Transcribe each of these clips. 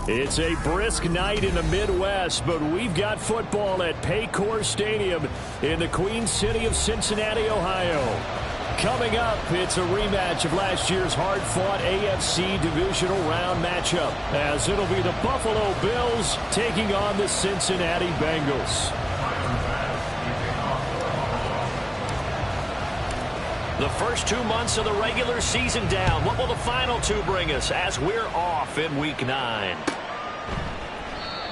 It's a brisk night in the Midwest, but we've got football at Paycor Stadium in the Queen City of Cincinnati, Ohio. Coming up, it's a rematch of last year's hard-fought AFC divisional round matchup, as it'll be the Buffalo Bills taking on the Cincinnati Bengals. The first 2 months of the regular season down. What will the final two bring us as we're off in Week 9?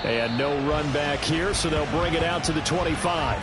And no run back here, so they'll bring it out to the 25.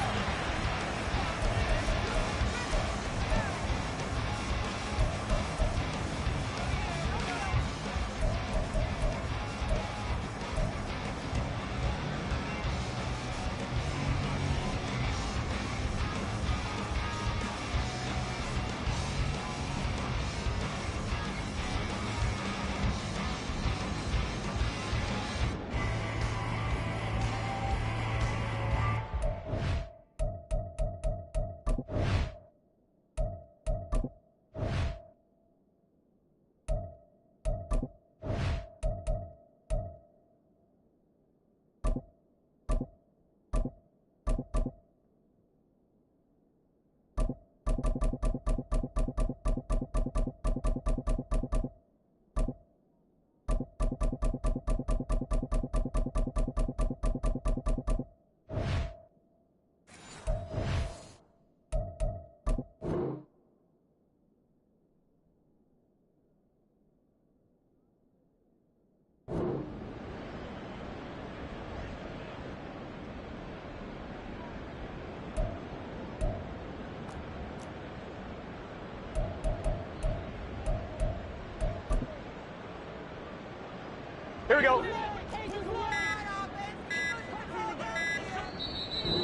Here we go.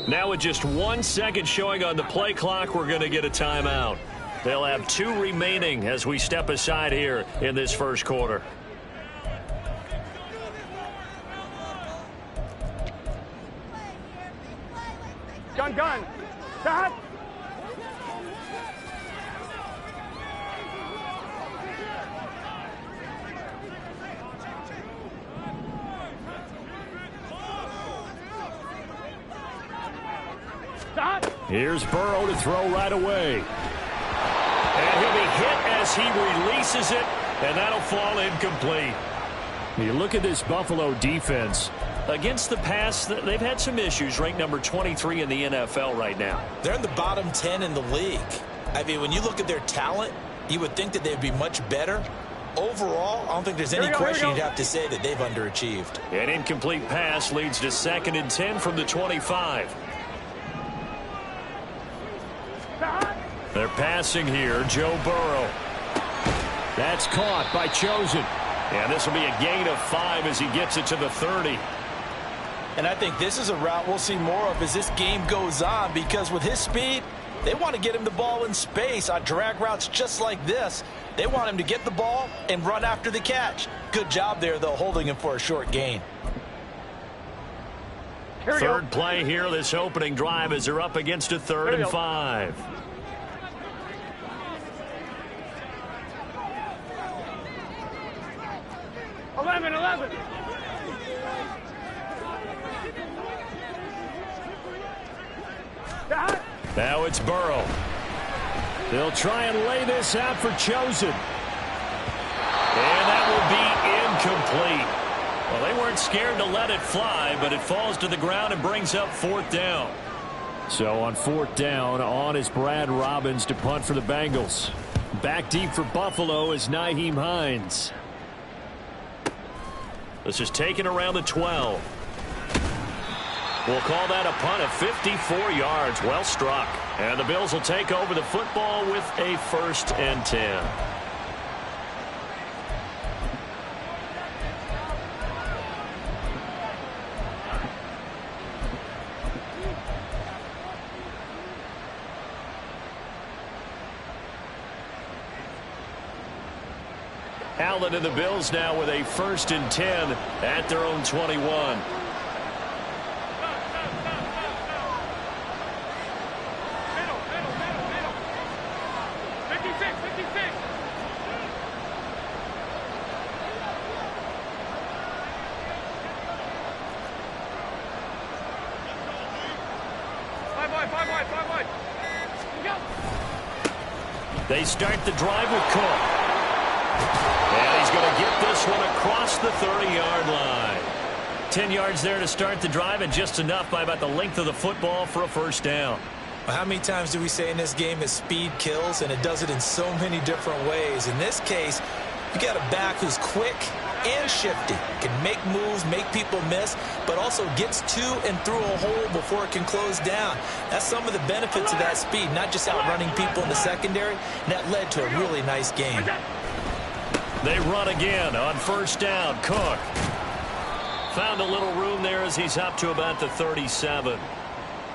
Now with just 1 second showing on the play clock, we're going to get a timeout. They'll have 2 remaining as we step aside here in this first quarter. Gun. Stop. Here's Burrow to throw right away. And he'll be hit as he releases it, and that'll fall incomplete. You look at this Buffalo defense. Against the pass, they've had some issues, ranked number 23 in the NFL right now. They're in the bottom 10 in the league. I mean, when you look at their talent, you would think that they'd be much better. Overall, I don't think there's any question you'd have to say that they've underachieved. An incomplete pass leads to 2nd and 10 from the 25. They're passing here, Joe Burrow. That's caught by Chosen. And this will be a gain of 5 as he gets it to the 30. And I think this is a route we'll see more of as this game goes on, because with his speed, they want to get him the ball in space on drag routes just like this. They want him to get the ball and run after the catch. Good job there, though, holding him for a short gain. Third play here, this opening drive, as they're up against a 3rd and 5. Now it's Burrow. They'll try and lay this out for Chosen. And that will be incomplete. Well, they weren't scared to let it fly, but it falls to the ground and brings up 4th down. So on 4th down, on is Brad Robbins to punt for the Bengals. Back deep for Buffalo is Nyheim Hines. This is taken around the 12. We'll call that a punt of 54 yards. Well struck. And the Bills will take over the football with a 1st and 10. Allen and the Bills now with a 1st and 10 at their own 21. They start the drive with Cook. And he's going to get this one across the 30-yard line. 10 yards there to start the drive, and just enough by about the length of the football for a 1st down. How many times do we say in this game that speed kills, and it does it in so many different ways? In this case, you got a back who's quick and shifty, can make moves, make people miss, but also gets to and through a hole before it can close down. That's some of the benefits of that speed, not just outrunning people in the secondary, and that led to a really nice game. They run again on 1st down. Cook found a little room there as he's up to about the 37.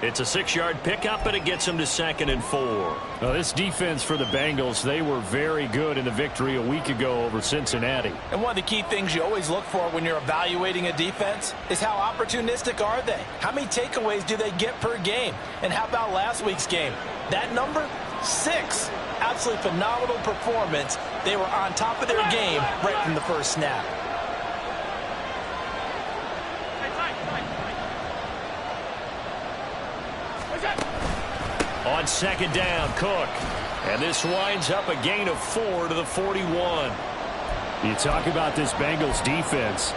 It's a 6-yard pickup, and it gets him to 2nd and 4. Now, this defense for the Bengals, they were very good in the victory a week ago over Cincinnati. And one of the key things you always look for when you're evaluating a defense is how opportunistic are they? How many takeaways do they get per game? And how about last week's game? That number? 6. Absolutely phenomenal performance. They were on top of their game right from the first snap. On 2nd down, Cook. And this winds up a gain of 4 to the 41. You talk about this Bengals defense.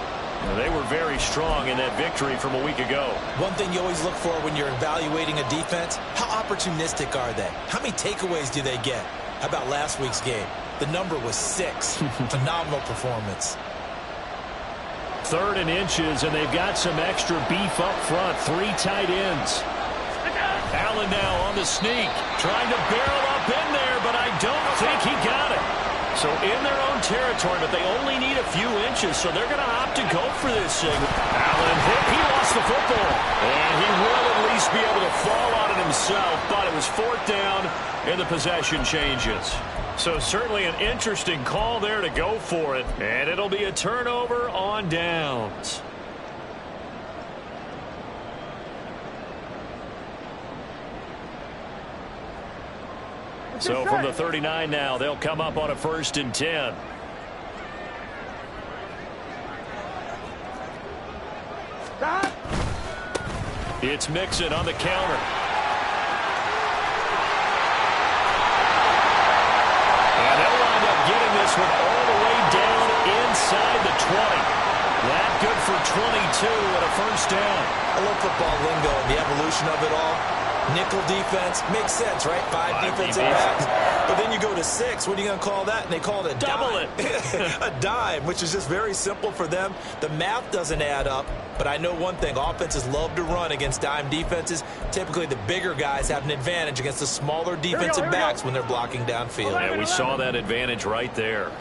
They were very strong in that victory from a week ago. One thing you always look for when you're evaluating a defense, how opportunistic are they? How many takeaways do they get? How about last week's game? The number was 6. Phenomenal performance. 3rd and inches, and they've got some extra beef up front. 3 tight ends. Allen now on the sneak, trying to barrel up in there, but I don't think he got it. So in their own territory, but they only need a few inches, so they're going to opt to go for this thing. Allen hit, he lost the football. And he will at least be able to fall on it himself, but it was 4th down, and the possession changes. So certainly an interesting call there to go for it, and it'll be a turnover on downs. So from the 39 now, they'll come up on a 1st and 10. It's Mixon on the counter. And they'll wind up getting this one all the way down inside the 20. That good for 22 and a 1st down. I love football lingo and the evolution of it all. Nickel defense makes sense, right? 5 defensive backs. But then you go to 6. What are you going to call that? And they call it a double dime. A dime, which is just very simple for them. The math doesn't add up. But I know one thing. Offenses love to run against dime defenses. Typically, the bigger guys have an advantage against the smaller defensive backs when they're blocking downfield. Yeah, we saw that advantage right there.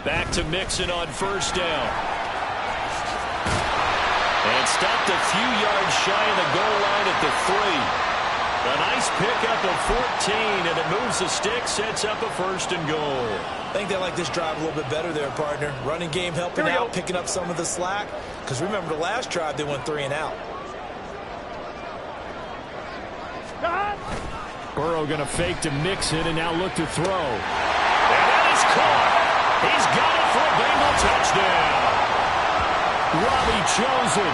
Back to Mixon on 1st down. And stopped a few yards shy of the goal line at the 3. A nice pickup of 14, and it moves the stick, sets up a 1st and goal. I think they like this drive a little bit better there, partner. Running game helping out, picking up some of the slack. Because remember, the last drive, they went 3 and out. Burrow going to fake to Mixon and now look to throw. And that is caught. He's got it for a Bengal touchdown. Robbie Chosen,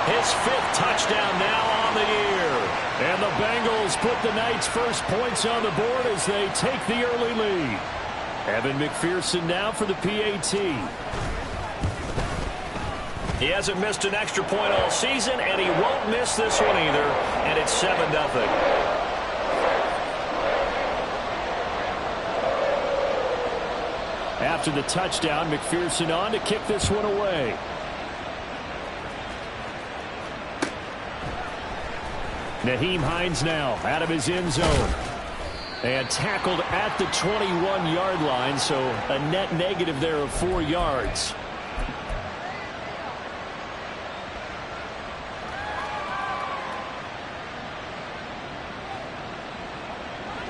his 5th touchdown now on the year. And the Bengals put the night's first points on the board as they take the early lead. Evan McPherson now for the PAT. He hasn't missed an extra point all season, and he won't miss this one either. And it's 7-0. After the touchdown, McPherson on to kick this one away. Nyheim Hines now out of his end zone. And tackled at the 21-yard line, so a net negative there of 4 yards.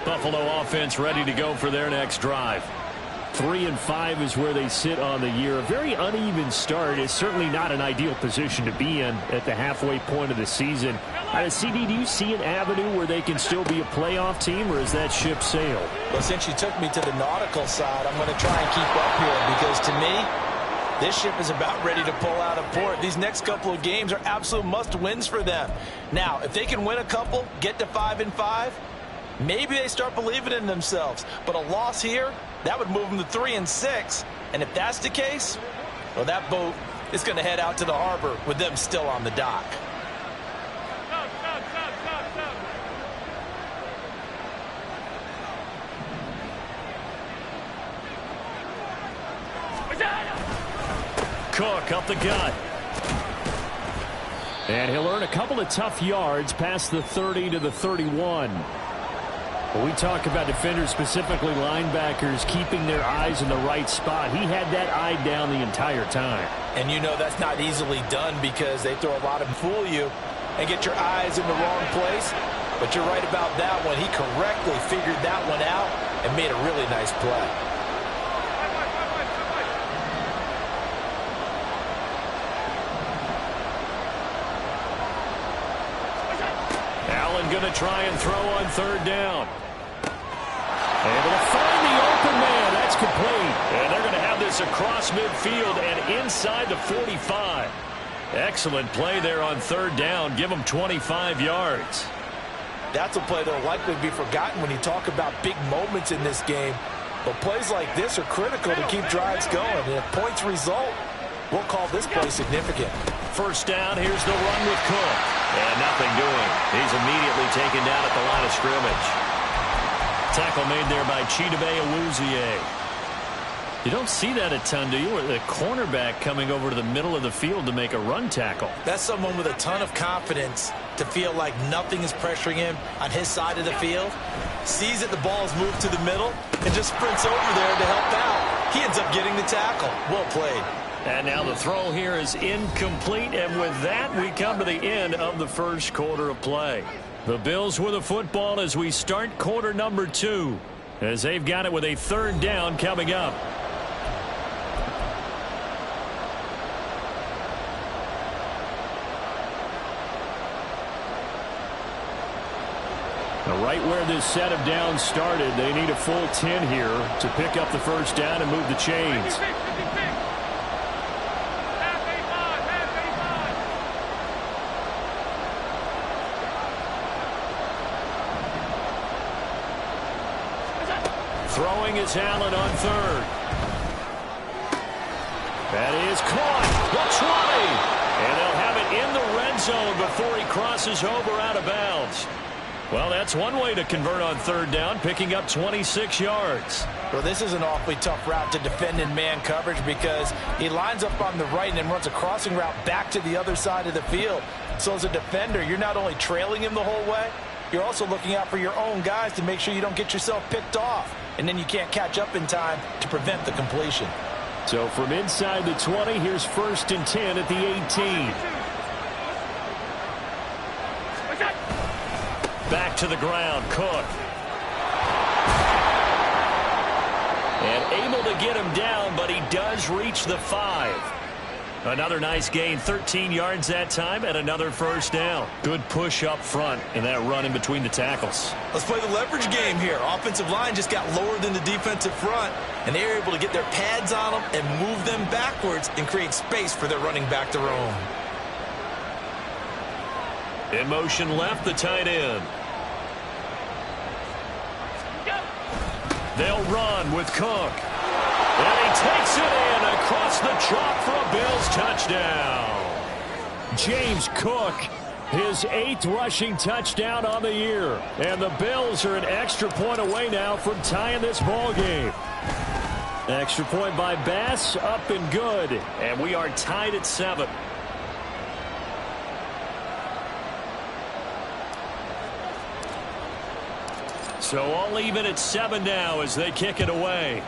Buffalo offense ready to go for their next drive. 3-5 is where they sit on the year. A very uneven start is certainly not an ideal position to be in at the halfway point of the season. CD, do you see an avenue where they can still be a playoff team, or is that ship sailed? Well, since you took me to the nautical side, I'm going to try and keep up here because to me, this ship is about ready to pull out of port. These next couple of games are absolute must-wins for them. Now, if they can win a couple, get to 5-5, maybe they start believing in themselves. But a loss here, that would move them to 3-6. And if that's the case, well, that boat is going to head out to the harbor with them still on the dock. Cook up the gut. And he'll earn a couple of tough yards past the 30 to the 31. When we talk about defenders, specifically linebackers, keeping their eyes in the right spot, he had that eye down the entire time. And you know that's not easily done because they throw a lot of fool you and get your eyes in the wrong place. But you're right about that one. He correctly figured that one out and made a really nice play. Going to try and throw on third down. Able to find the open man. That's complete. And they're going to have this across midfield and inside the 45. Excellent play there on third down. Give them 25 yards. That's a play that will likely be forgotten when you talk about big moments in this game. But plays like this are critical to keep drives going. And if points result, we'll call this play significant. First down, here's the run with Cook. And nothing doing. He's immediately taken down at the line of scrimmage. Tackle made there by Chidobe Awuzie. You don't see that a ton, do you? Or the cornerback coming over to the middle of the field to make a run tackle. That's someone with a ton of confidence to feel like nothing is pressuring him on his side of the field. Sees that the ball is moved to the middle and just sprints over there to help out. He ends up getting the tackle. Well played. And now the throw here is incomplete, and with that, we come to the end of the first quarter of play. The Bills with the football as we start quarter number 2, as they've got it with a third down coming up. Now, right where this set of downs started, they need a full 10 here to pick up the first down and move the chains. Throwing is Allen on third. That is caught. The 20. And they'll have it in the red zone before he crosses over out of bounds. Well, that's one way to convert on third down, picking up 26 yards. Well, this is an awfully tough route to defend in man coverage because he lines up on the right and then runs a crossing route back to the other side of the field. So as a defender, you're not only trailing him the whole way, you're also looking out for your own guys to make sure you don't get yourself picked off. And then you can't catch up in time to prevent the completion. So from inside the 20, here's 1st and 10 at the 18. Back to the ground, Cook. And able to get him down, but he does reach the 5. Another nice gain, 13 yards that time, and another first down. Good push up front in that run in between the tackles. Let's play the leverage game here. Offensive line just got lower than the defensive front, and they were able to get their pads on them and move them backwards and create space for their running back to roam. In motion left, the tight end. They'll run with Cook. And he takes it in across the chalk for a Bills touchdown. James Cook, his 8th rushing touchdown on the year. And the Bills are an extra point away now from tying this ball game. Extra point by Bass, up and good. And we are tied at 7. So all even at 7 now as they kick it away.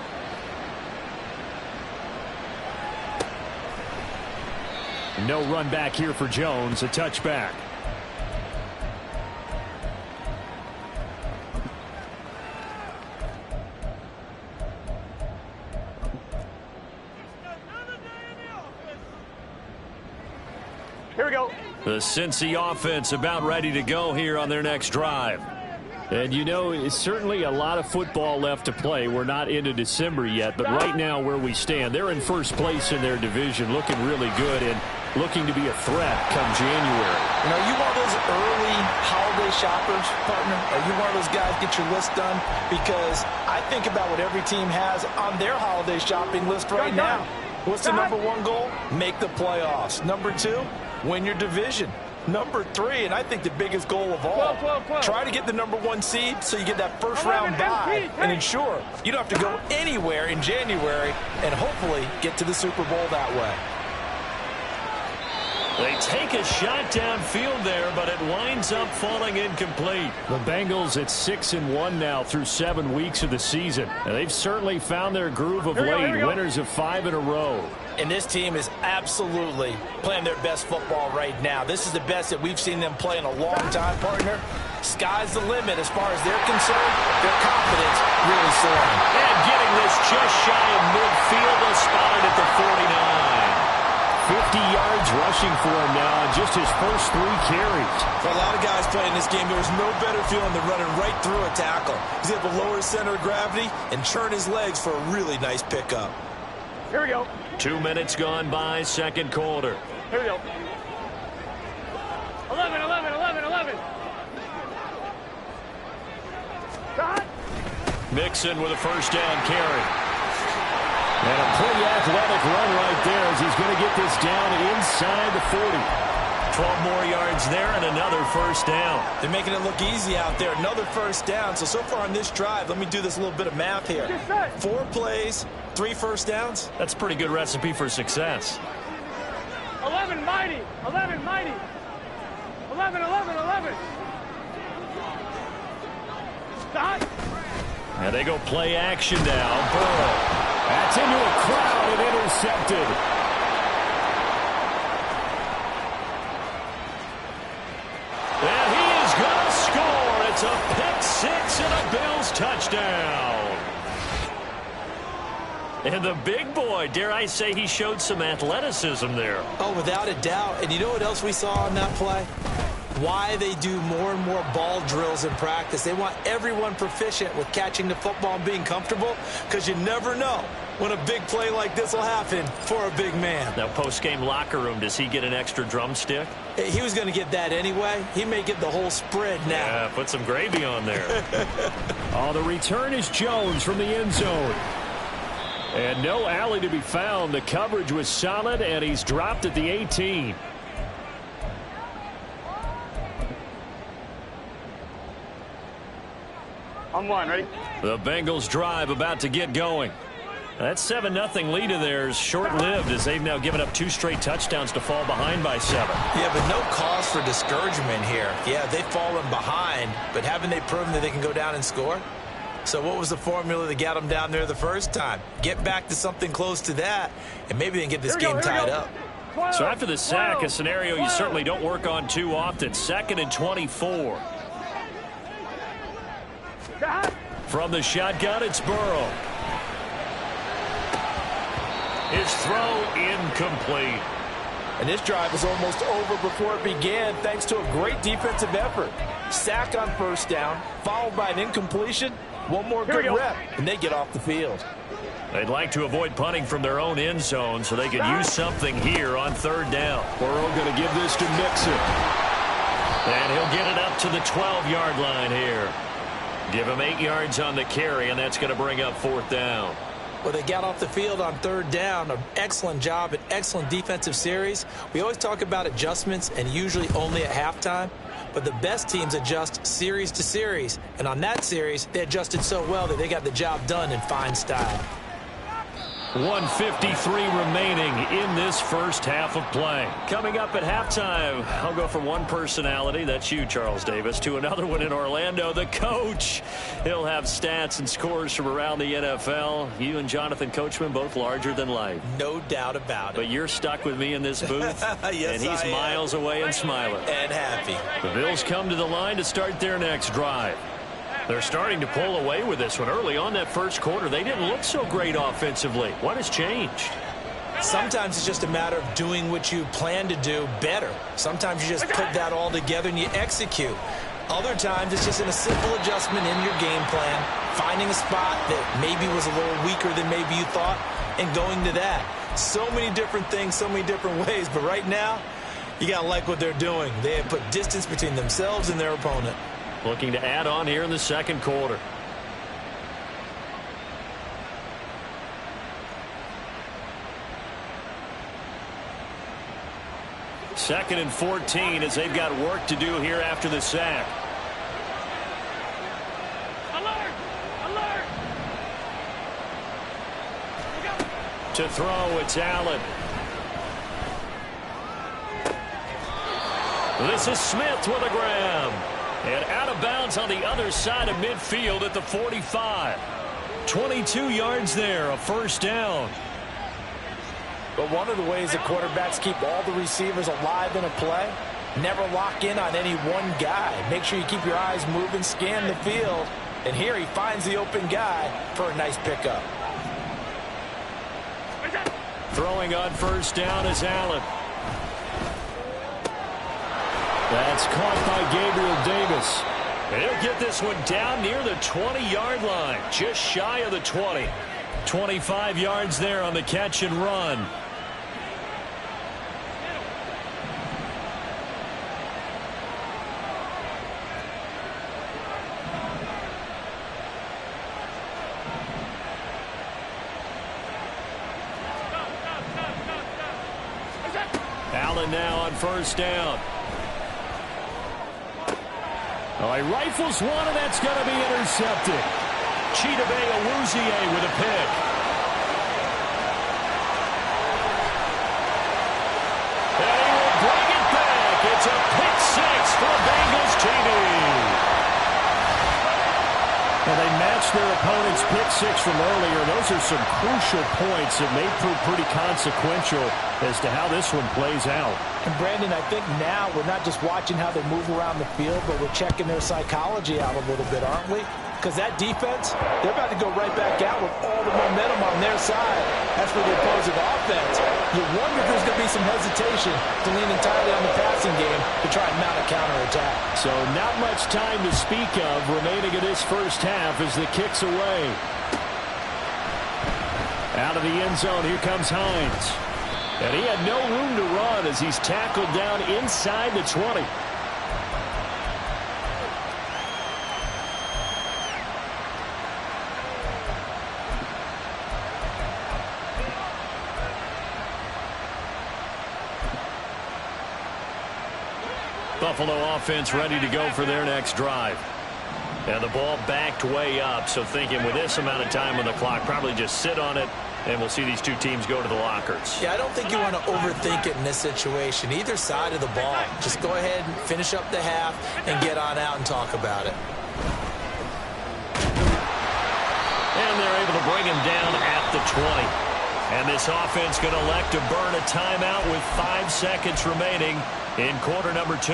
No run back here for Jones, a touchback. Here we go. The Cincy offense about ready to go here on their next drive. And you know, it's certainly a lot of football left to play. We're not into December yet, but right now where we stand, they're in first place in their division, looking really good and looking to be a threat come January. You know, you one of those early holiday shoppers, partner? Are you one of those guys get your list done? Because I think about what every team has on their holiday shopping list right now. What's the number one goal? Make the playoffs. Number two, win your division. Number three, and I think the biggest goal of all, try to get the number one seed so you get that first round bye and ensure you don't have to go anywhere in January and hopefully get to the Super Bowl that way. They take a shot downfield there, but it winds up falling incomplete. The Bengals at 6-1 now through 7 weeks of the season. And they've certainly found their groove of late. Winners of 5 in a row. And this team is absolutely playing their best football right now. This is the best that we've seen them play in a long time, partner. Sky's the limit as far as they're concerned. Their confidence really soaring. And getting this just shy of midfield, they'll spot it at the 49. 50 yards rushing for him now on just his first 3 carries. For a lot of guys playing this game, there's no better feeling than running right through a tackle. He's able to lower his center of gravity and churn his legs for a really nice pickup. Here we go. 2 minutes gone by, second quarter. Here we go. 11, 11, 11, 11. Shot. Mixon with a first down carry. And a pretty athletic run right there as he's going to get this down inside the 40. 12 more yards there and another first down. They're making it look easy out there. Another first down. So far on this drive, let me do this little bit of math here. 4 plays, 3 first downs. That's a pretty good recipe for success. 11 mighty. 11 mighty. 11, 11, 11. Stop. And they go play action now. Burrow. That's into a crowd and intercepted. And he is going to score. It's a pick six and a Bills touchdown. And the big boy, dare I say, he showed some athleticism there. Oh, without a doubt. And you know what else we saw on that play? Why they do more and more ball drills in practice. They want everyone proficient with catching the football and being comfortable, because you never know when a big play like this will happen for a big man. Now, post-game locker room, does he get an extra drumstick? He was going to get that anyway. He may get the whole spread now. Yeah, put some gravy on there. Oh, the return is Jones from the end zone. And no alley to be found. The coverage was solid, and he's dropped at the 18. I'm one, ready? The Bengals drive about to get going. That 7-0 lead of theirs short-lived as they've now given up 2 straight touchdowns to fall behind by 7. Yeah, but no cause for discouragement here. Yeah, they've fallen behind, but haven't they proven that they can go down and score? So what was the formula that got them down there the first time? Get back to something close to that, and maybe they can get this game tied up. So after the sack, a scenario you certainly don't work on too often. 2nd and 24. From the shotgun, it's Burrow. His throw incomplete. And this drive was almost over before it began thanks to a great defensive effort. Sack on first down, followed by an incompletion. One more good rep, and they get off the field. They'd like to avoid punting from their own end zone so they could use something here on 3rd down. Burrow going to give this to Mixon. And he'll get it up to the 12-yard line here. Give him 8 yards on the carry, and that's going to bring up 4th down. Well, they got off the field on 3rd down. An excellent job, an excellent defensive series. We always talk about adjustments, and usually only at halftime. But the best teams adjust series to series. And on that series, they adjusted so well that they got the job done in fine style. 1:53 remaining in this first half of play. Coming up at halftime, I'll go from one personality, that's you, Charles Davis, to another one in Orlando, the coach. He'll have stats and scores from around the NFL. You and Jonathan Coachman, both larger than life. No doubt about it. But you're stuck with me in this booth, yes, and he's miles away and smiling. And happy. The Bills come to the line to start their next drive. They're starting to pull away with this one. Early on that first quarter, they didn't look so great offensively. What has changed? Sometimes it's just a matter of doing what you plan to do better. Sometimes you just put that all together and you execute. Other times it's just in a simple adjustment in your game plan, finding a spot that maybe was a little weaker than maybe you thought, and going to that. So many different things, so many different ways, but right now, you got to like what they're doing. They have put distance between themselves and their opponent. Looking to add on here in the second quarter. Second and 14 as they've got work to do here after the sack. Alert! Alert! To throw, it's Allen. This is Smith with a grab. And out of bounds on the other side of midfield at the 45. 22 yards there, a first down. But one of the ways that quarterbacks keep all the receivers alive in a play, never lock in on any one guy. Make sure you keep your eyes moving, scan the field. And here he finds the open guy for a nice pickup. Throwing on first down is Allen. That's caught by Gabriel Davis. He'll get this one down near the 20-yard line, just shy of the 20. 25 yards there on the catch and run. Allen now on first down. Oh, he rifles one, and that's going to be intercepted. Chidobe Awuzie with a pick. And he will bring it back. It's a pick six for Bengals TV. Well, they matched their opponent's pick six from earlier. Those are some crucial points that may prove pretty consequential as to how this one plays out. And Brandon, I think now we're not just watching how they move around the field, but we're checking their psychology out a little bit, aren't we? Because that defense, they're about to go right back out with all the momentum on their side. As for the opposing offense, you wonder if there's going to be some hesitation to lean entirely on the passing game to try and mount a counterattack. So not much time to speak of remaining in this first half as the kick's away. Out of the end zone, here comes Hines. And he had no room to run as he's tackled down inside the 20. Buffalo offense ready to go for their next drive. And the ball backed way up, so thinking with this amount of time on the clock, probably just sit on it, and we'll see these two teams go to the lockers. Yeah, I don't think you want to overthink it in this situation. Either side of the ball. Just go ahead and finish up the half and get on out and talk about it. And they're able to bring him down at the 20. And this offense going to elect to burn a timeout with 5 seconds remaining in quarter number 2.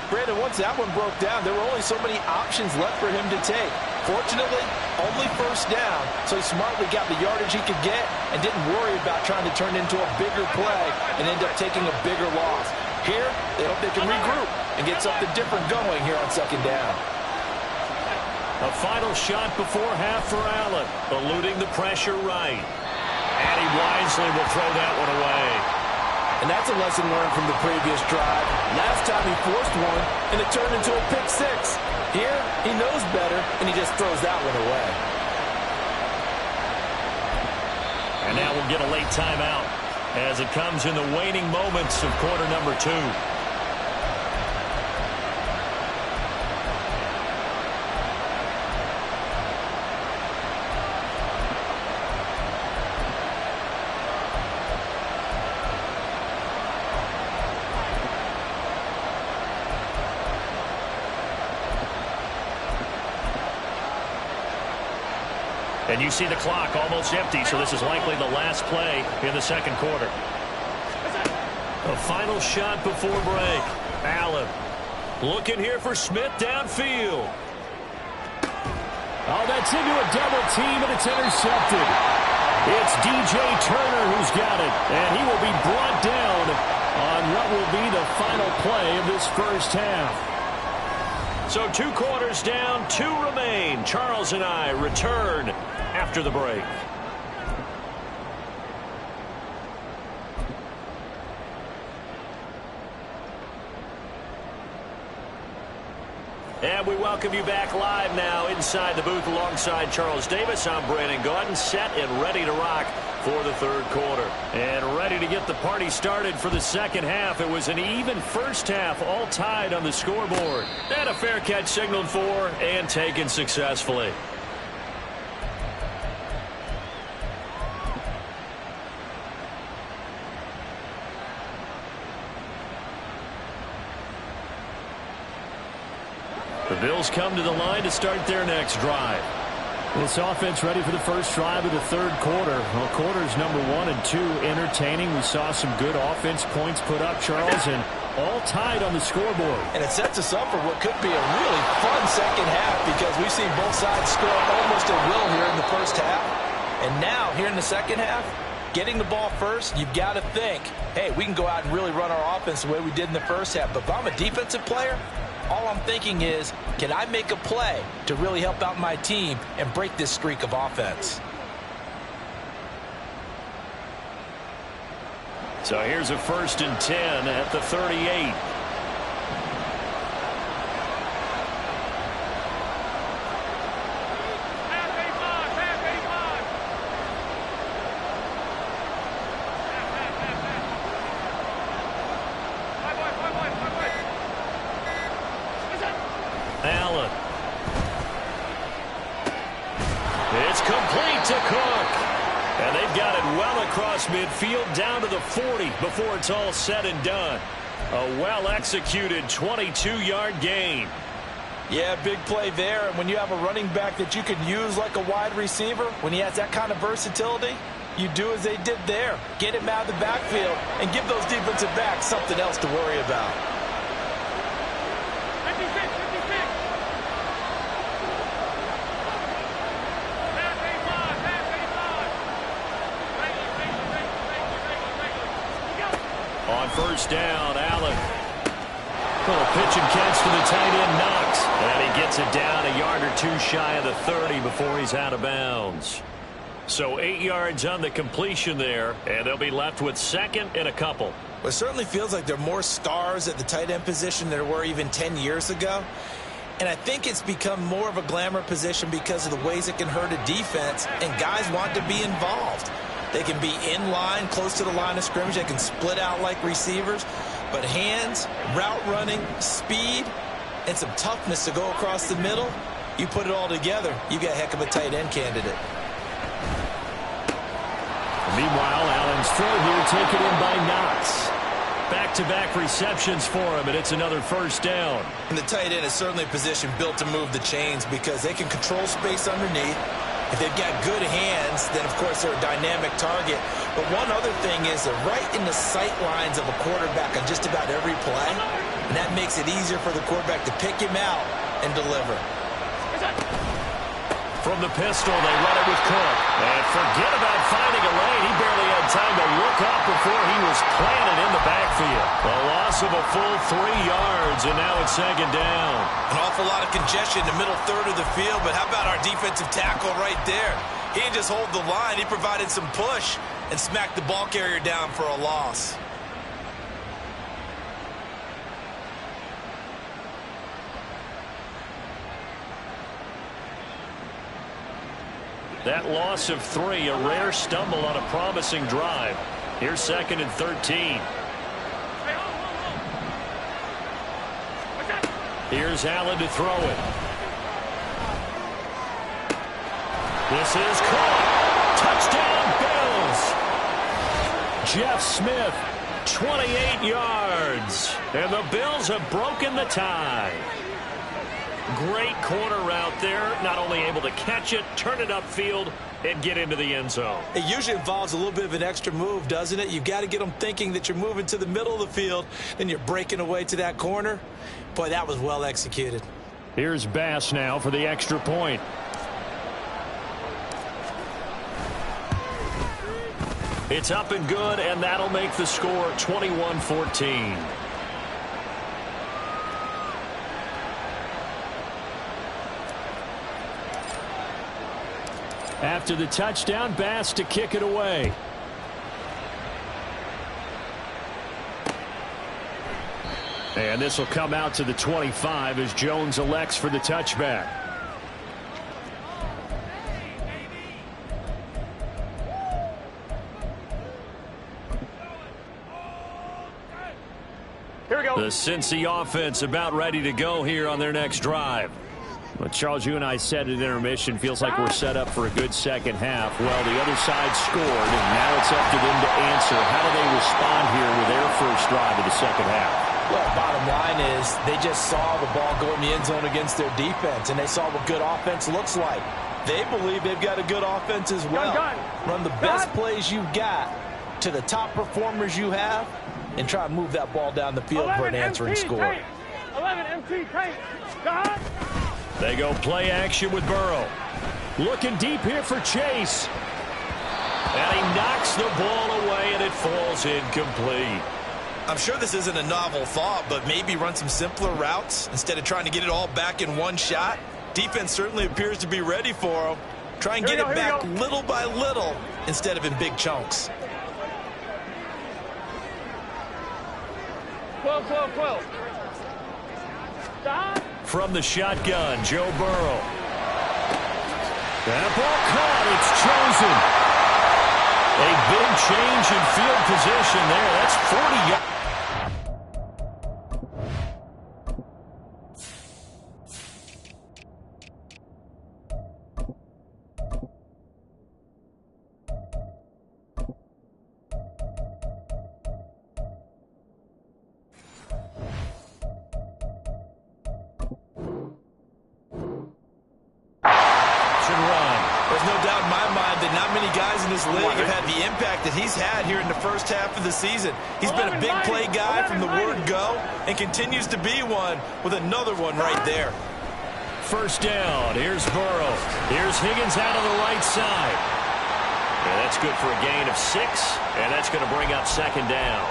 Brandon, once that one broke down, there were only so many options left for him to take. Fortunately, only first down, so he smartly got the yardage he could get and didn't worry about trying to turn into a bigger play and end up taking a bigger loss. Here, they hope they can regroup and get something different going here on second down. A final shot before half for Allen, eluding the pressure right. And he wisely will throw that one away. And that's a lesson learned from the previous drive. Last time he forced one, and it turned into a pick six. Here, he knows better, and he just throws that one away. And now we'll get a late timeout as it comes in the waning moments of quarter number 2. And you see the clock almost empty, so this is likely the last play in the second quarter. A final shot before break. Allen looking here for Smith downfield. Oh, that's into a double team, and it's intercepted. It's DJ Turner who's got it, and he will be brought down on what will be the final play of this first half. So 2 quarters down, 2 remain. Charles and I return after the break. And we welcome you back live now inside the booth alongside Charles Davis. I'm Brandon Gaudin, set and ready to rock for the third quarter. And ready to get the party started for the second half. It was an even first half, all tied on the scoreboard. And a fair catch signaled for and taken successfully. The Bills come to the line to start their next drive. This offense ready for the first drive of the third quarter. Well, quarters number 1 and 2 entertaining. We saw some good offense points put up, Charles, and all tied on the scoreboard. And it sets us up for what could be a really fun second half because we've seen both sides score almost at will here in the first half. And now, here in the second half, getting the ball first, you've got to think, hey, we can go out and really run our offense the way we did in the first half. But if I'm a defensive player, all I'm thinking is, can I make a play to really help out my team and break this streak of offense? So here's a 1st and 10 at the 38. Allen. It's complete to Cook. And they've got it well across midfield down to the 40 before it's all said and done. A well-executed 22-yard gain. Yeah, big play there. And when you have a running back that you can use like a wide receiver, when he has that kind of versatility, you do as they did there. Get him out of the backfield and give those defensive backs something else to worry about. On first down, Allen. Little pitch and catch to the tight end, Knox. And he gets it down a yard or 2 shy of the 30 before he's out of bounds. So 8 yards on the completion there, and they'll be left with 2nd and a couple. Well, it certainly feels like there are more stars at the tight end position than there were even 10 years ago. And I think it's become more of a glamour position because of the ways it can hurt a defense, and guys want to be involved. They can be in line, close to the line of scrimmage. They can split out like receivers. But hands, route running, speed, and some toughness to go across the middle, you put it all together, you got a heck of a tight end candidate. Meanwhile, Allen's throw here taken in by Knox. Back-to-back receptions for him, and it's another first down. And the tight end is certainly a position built to move the chains because they can control space underneath. If they've got good hands, then, of course, they're a dynamic target. But one other thing is they're right in the sight lines of a quarterback on just about every play. And that makes it easier for the quarterback to pick him out and deliver. From the pistol, they run it with Cook. And forget about finding a lane. He barely had time to look up before he was planted in the backfield. A loss of a full 3 yards, and now it's 2nd down. An awful lot of congestion in the middle third of the field, but how about our defensive tackle right there? He didn't just hold the line. He provided some push and smacked the ball carrier down for a loss. That loss of 3, a rare stumble on a promising drive. Here's 2nd and 13. Here's Allen to throw it. This is caught. Touchdown, Bills. Jeff Smith, 28 yards. And the Bills have broken the tie. Great corner route there. Not only able to catch it, turn it upfield, and get into the end zone. It usually involves a little bit of an extra move, doesn't it? You've got to get them thinking that you're moving to the middle of the field, and you're breaking away to that corner. Boy, that was well executed. Here's Bass now for the extra point. It's up and good, and that'll make the score 21-14. After the touchdown, Bass to kick it away. And this will come out to the 25 as Jones elects for the touchback. Here we go. The Cincy offense about ready to go here on their next drive. Well, Charles, you and I said at intermission, feels like we're set up for a good second half. Well, the other side scored, and now it's up to them to answer. How do they respond here with their first drive of the second half? Well, bottom line is they just saw the ball go in the end zone against their defense, and they saw what good offense looks like. They believe they've got a good offense as well. Run the best plays you've got to the top performers you have, and try to move that ball down the field for an answering score. 11 MT tank. God. They go play action with Burrow. Looking deep here for Chase. And he knocks the ball away, and it falls incomplete. I'm sure this isn't a novel thought, but maybe run some simpler routes instead of trying to get it all back in one shot. Defense certainly appears to be ready for him. Try and get it back little by little instead of in big chunks. 12. Stop. From the shotgun, Joe Burrow. That ball caught. It's chosen. A big change in field position there. That's 40 yards. That he's had here in the first half of the season. He's been a big play guy from the word go and continues to be one with another one right there. First down. Here's Burrow. Here's Higgins out of the right side. And that's good for a gain of 6, and that's going to bring up second down.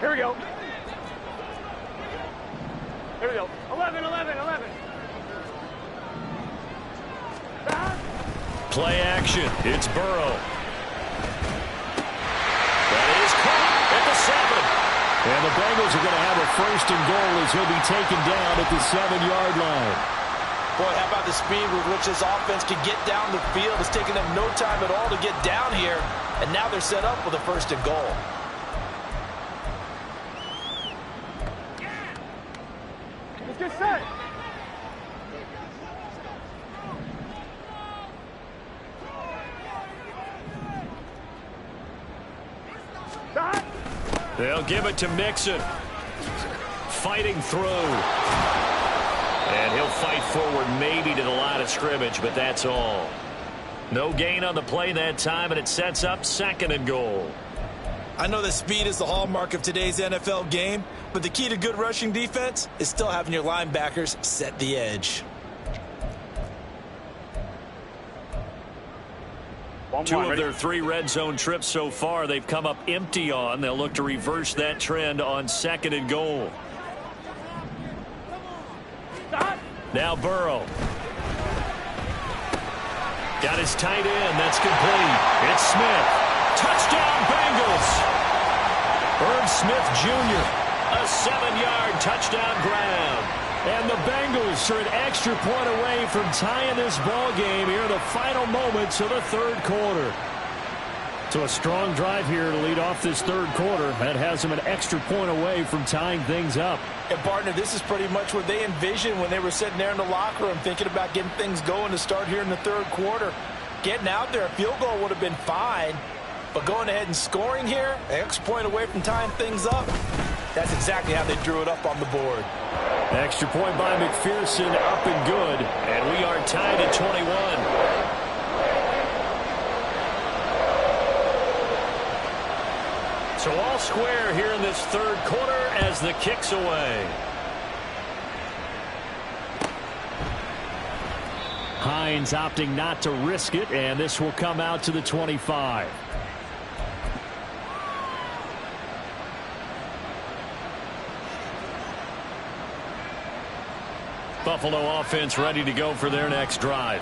Here we go. Here we go. 11. Play action. It's Burrow. That is caught at the 7. And the Bengals are going to have a first and goal as he'll be taken down at the 7-yard line. Boy, how about the speed with which this offense can get down the field? It's taken them no time at all to get down here, and now they're set up with a first and goal. Let's get set. Stop. They'll give it to Mixon. Fighting through. And he'll fight forward maybe to the line of scrimmage, but that's all. No gain on the play that time, and it sets up second and goal. I know that speed is the hallmark of today's NFL game, but the key to good rushing defense is still having your linebackers set the edge. Two of their 3 red zone trips so far they've come up empty on. They'll look to reverse that trend on second and goal. Stop. Now Burrow. Got his tight end. That's complete. It's Smith. Touchdown Bengals. Irv Smith Jr. A 7-yard touchdown grab. And the Bengals are an extra point away from tying this ball game here in the final moments of the third quarter. So a strong drive here to lead off this third quarter. That has them an extra point away from tying things up. And, partner, this is pretty much what they envisioned when they were sitting there in the locker room thinking about getting things going to start here in the third quarter. Getting out there, a field goal would have been fine. But going ahead and scoring here, an extra point away from tying things up, that's exactly how they drew it up on the board. Extra point by McPherson, up and good. And we are tied at 21. So all square here in this third quarter as the kick's away. Hines opting not to risk it, and this will come out to the 25. Buffalo offense ready to go for their next drive.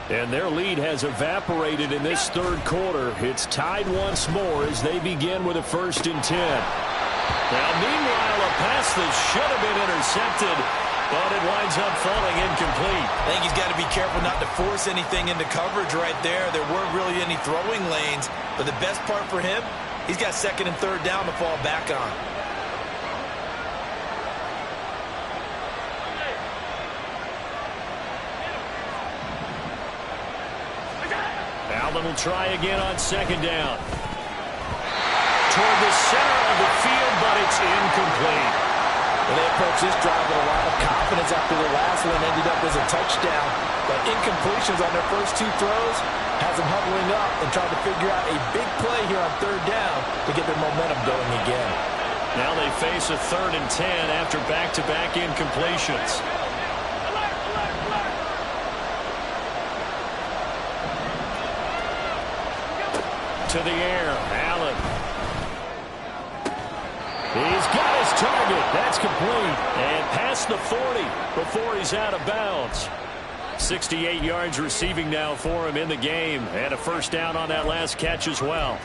And their lead has evaporated in this third quarter. It's tied once more as they begin with a 1st and 10. Now, meanwhile, a pass that should have been intercepted, but it winds up falling incomplete. I think he's got to be careful not to force anything into coverage right there. There weren't really any throwing lanes, but the best part for him, he's got 2nd and 3rd down to fall back on. Allen will try again on 2nd down. Toward the center of the field, but it's incomplete. Well, they approach this drive with a lot of confidence after the last one ended up as a touchdown. But incompletions on their first 2 throws has them huddling up and trying to figure out a big play here on 3rd down to get their momentum going again. Now they face a 3rd and 10 after back-to-back incompletions. To the air, Allen. He's got his target. That's complete. And past the 40 before he's out of bounds. 68 yards receiving now for him in the game. And a 1st down on that last catch as well.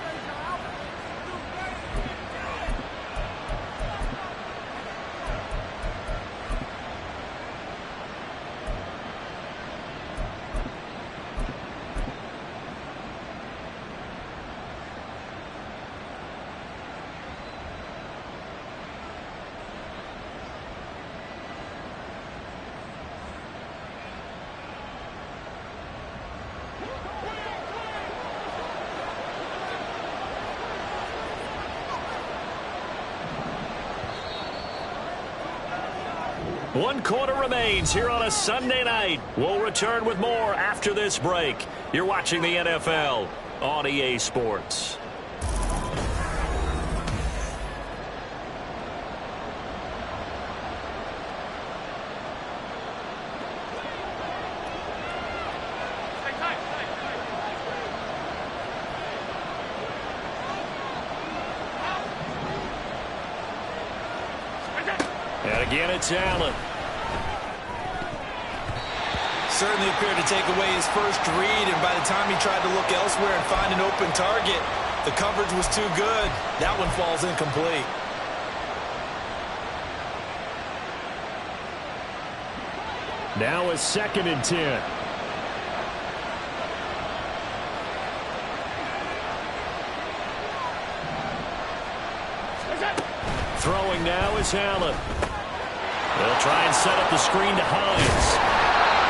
One quarter remains here on a Sunday night. We'll return with more after this break. You're watching the NFL on EA Sports. And again, it's Allen. Certainly appeared to take away his first read, and by the time he tried to look elsewhere and find an open target, the coverage was too good. That one falls incomplete. Now a 2nd and 10. Throwing now is Allen. They'll try and set up the screen to Hines.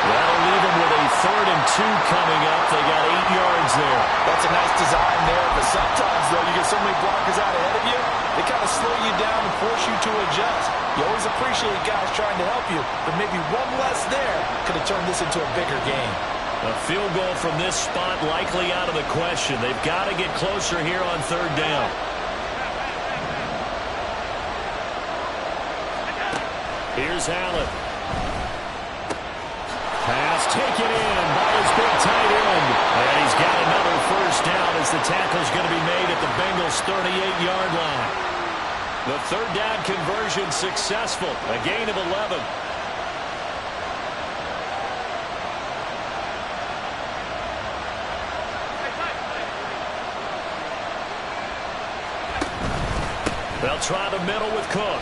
That'll leave him with a 3rd and 2 coming up. They got 8 yards there. That's a nice design there, but sometimes, though, you get so many blockers out ahead of you, they kind of slow you down and force you to adjust. You always appreciate guys trying to help you, but maybe one less there could have turned this into a bigger game. A field goal from this spot likely out of the question. They've got to get closer here on 3rd down. Here's Allen. Pass taken in by his big tight end. And he's got another 1st down as the tackle's going to be made at the Bengals' 38-yard line. The 3rd down conversion successful. A gain of 11. They'll try the middle with Cook.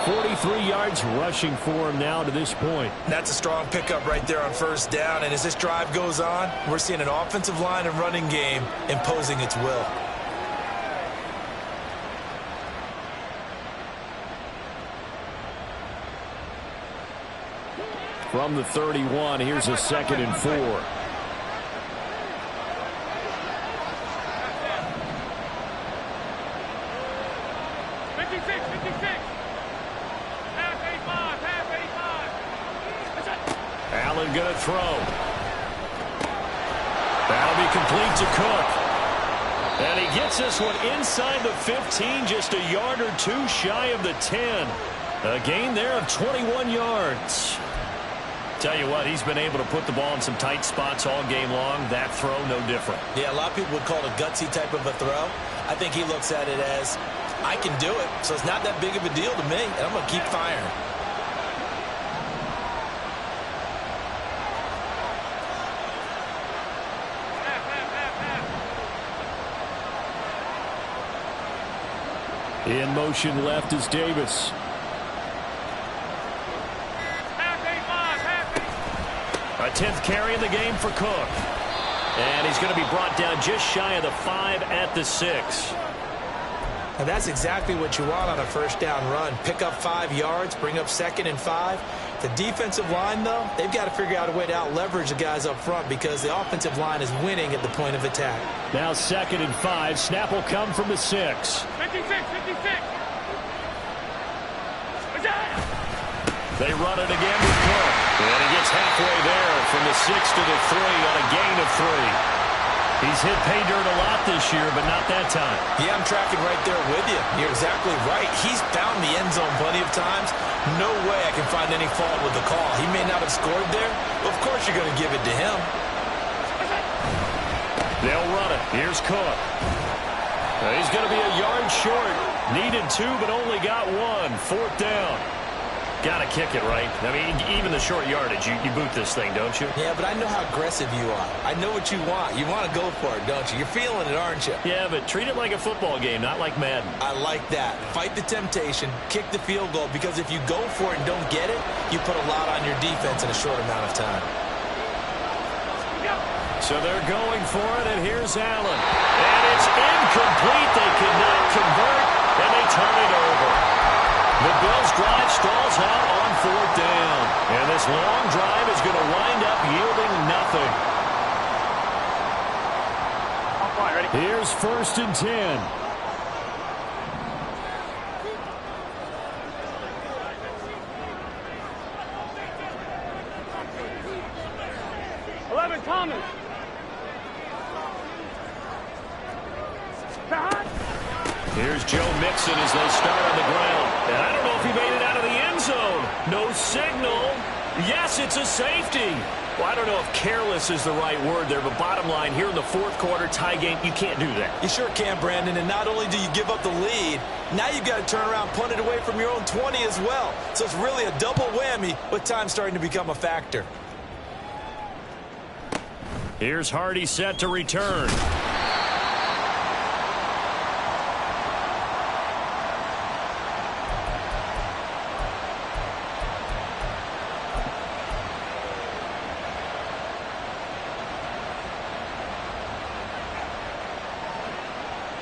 43 yards rushing for him now to this point. That's a strong pickup right there on 1st down, and as this drive goes on, we're seeing an offensive line and running game imposing its will. From the 31, here's a 2nd and 4. Allen going to throw. That'll be complete to Cook. And he gets this one inside the 15, just a yard or 2 shy of the 10. A gain there of 21 yards. Tell you what, he's been able to put the ball in some tight spots all game long. That throw, no different. Yeah, a lot of people would call it a gutsy type of a throw. I think he looks at it as, I can do it, so it's not that big of a deal to me, and I'm going to keep firing. In motion left is Davis. A 10th carry in the game for Cook. And he's going to be brought down just shy of the 5 at the 6. And that's exactly what you want on a first down run. Pick up 5 yards, bring up 2nd and 5. The defensive line, though, they've got to figure out a way to out-leverage the guys up front because the offensive line is winning at the point of attack. Now 2nd and 5. Snap will come from the 6. 56. They run it again with Cook. And he gets halfway there from the 6 to the 3 on a gain of 3. He's hit pay dirt a lot this year, but not that time. Yeah, I'm tracking right there with you. You're exactly right. He's found the end zone plenty of times. No way I can find any fault with the call. He may not have scored there, but of course you're going to give it to him. They'll run it. Here's Cook. He's going to be a yard short. Needed 2, but only got 1. 4th down. Got to kick it, right? I mean, even the short yardage, you boot this thing, don't you? Yeah, but I know how aggressive you are. I know what you want. You want to go for it, don't you? You're feeling it, aren't you? Yeah, but treat it like a football game, not like Madden. I like that. Fight the temptation, kick the field goal, because if you go for it and don't get it, you put a lot on your defense in a short amount of time. So they're going for it, and here's Allen. And it's incomplete. They cannot convert, and they turn it over. The Bills' drive stalls out on 4th down. And this long drive is going to wind up yielding nothing. Here's 1st and 10. Thomas. Here's Joe Mixon as they start on the ground. And I don't know if he made it out of the end zone. No signal. Yes, it's a safety. Well, I don't know if careless is the right word there, but bottom line, here in the 4th quarter, tie game, you can't do that. You sure can, Brandon, and not only do you give up the lead, now you've got to turn around, punt it away from your own 20 as well. So it's really a double whammy with time starting to become a factor. Here's Hardy set to return.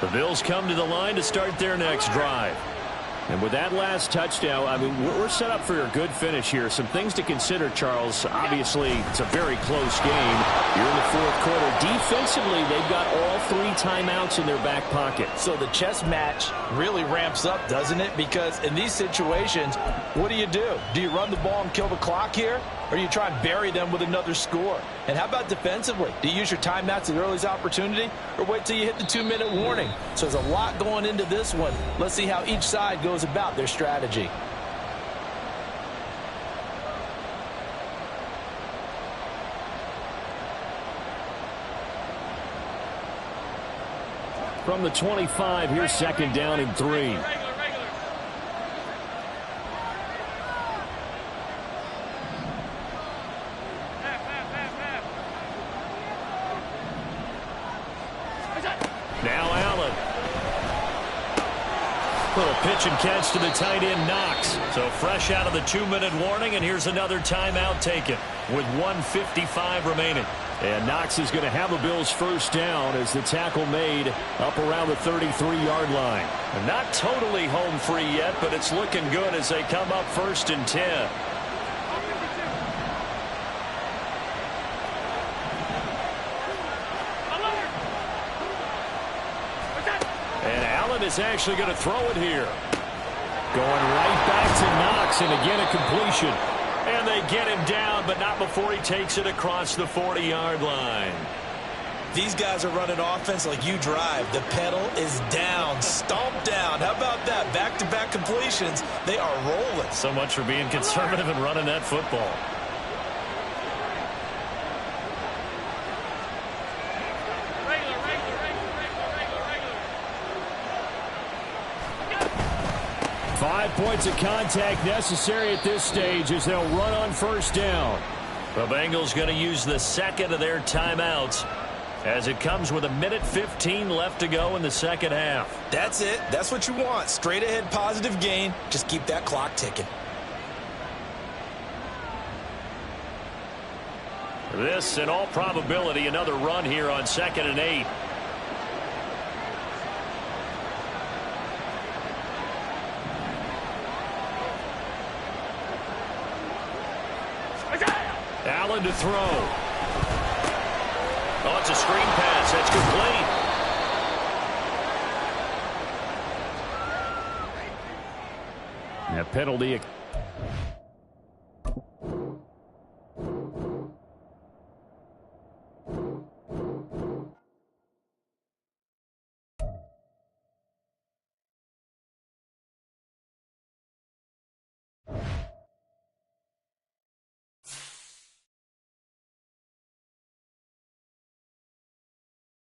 The Bills come to the line to start their next drive. And with that last touchdown, I mean, we're set up for a good finish here. Some things to consider, Charles. Obviously, it's a very close game. You're in the 4th quarter. Defensively, they've got all 3 timeouts in their back pocket. So the chess match really ramps up, doesn't it? Because in these situations, what do? Do you run the ball and kill the clock here? Or do you try and bury them with another score? And how about defensively? Do you use your timeouts at the earliest opportunity? Or wait till you hit the 2-minute warning? So there's a lot going into this one. Let's see how each side goes about their strategy. From the 25, here's 2nd down and 3. Now Allen. Little pitch and catch to the tight end, Knox. So fresh out of the 2-minute warning, and here's another timeout taken with 1:55 remaining. And Knox is going to have the Bills' first down as the tackle made up around the 33-yard line. And not totally home free yet, but it's looking good as they come up 1st and 10. Is actually going to throw it here. Going right back to Knox, and again a completion. And they get him down, but not before he takes it across the 40-yard line. These guys are running offense like you drive. The pedal is down, stomped down. How about that? Back-to-back completions. They are rolling. So much for being conservative and running that football. 5 points of contact necessary at this stage as they'll run on first down. The Bengals going to use the second of their timeouts as it comes with 1:15 left to go in the second half. That's it. That's what you want. Straight ahead positive gain. Just keep that clock ticking. This, in all probability, another run here on 2nd and 8. Allen to throw. Oh, it's a screen pass. That's complete. A penalty